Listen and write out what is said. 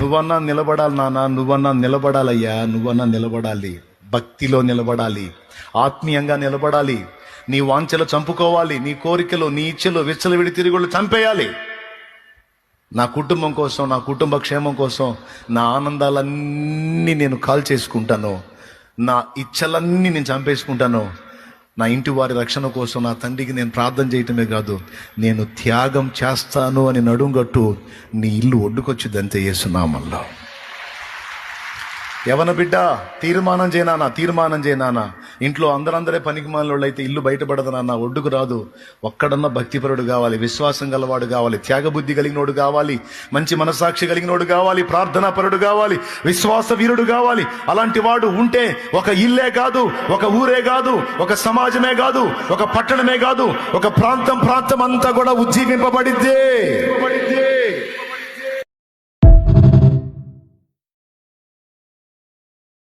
నువ్వన్నా నిలబడాలి నాన్న, నువ్వన్నా నిలబడాలయ్యా, నువ్వన్నా నిలబడాలి. భక్తిలో నిలబడాలి, ఆత్మీయంగా నిలబడాలి. నీ వాంఛలు చంపుకోవాలి, నీ కోరికలు, నీ ఇచ్చలు, విచ్చలవిడి తిరుగుళ్ళు చంపేయాలి. నా కుటుంబం కోసం, నా కుటుంబ క్షేమం కోసం నా ఆనందాలన్నీ నేను కాల్ చేసుకుంటాను, నా ఇచ్చలన్నీ నేను చంపేసుకుంటాను. నా ఇంటి వారి రక్షణ కోసం నా తండ్రికి నేను ప్రార్థన చేయటమే కాదు, నేను త్యాగం చేస్తాను అని నడుంగట్టు నీ ఇల్లు ఒడ్డుకొచ్చిద్దంతే యేసునామములో. యవన బిడ్డ, తీర్మానం చేయనానా, తీర్మానం చేయనానా. ఇంట్లో అందరే పనికి మాలినోళ్ళు అయితే ఇల్లు బయటపడదు నాన్న, ఒడ్డుకు రాదు. ఒక్కడన్నా భక్తిపరుడు కావాలి, విశ్వాసం గలవాడు కావాలి, త్యాగబుద్ధి కలిగినోడు కావాలి, మంచి మనసాక్షి కలిగినోడు కావాలి, ప్రార్థనాపరుడు కావాలి, విశ్వాస వీరుడు కావాలి. అలాంటి వాడు ఉంటే ఒక ఇల్లే కాదు, ఒక ఊరే కాదు, ఒక సమాజమే కాదు, ఒక పట్టణమే కాదు, ఒక ప్రాంతం అంతా కూడా ఉజ్జీవింపబడిద్దే.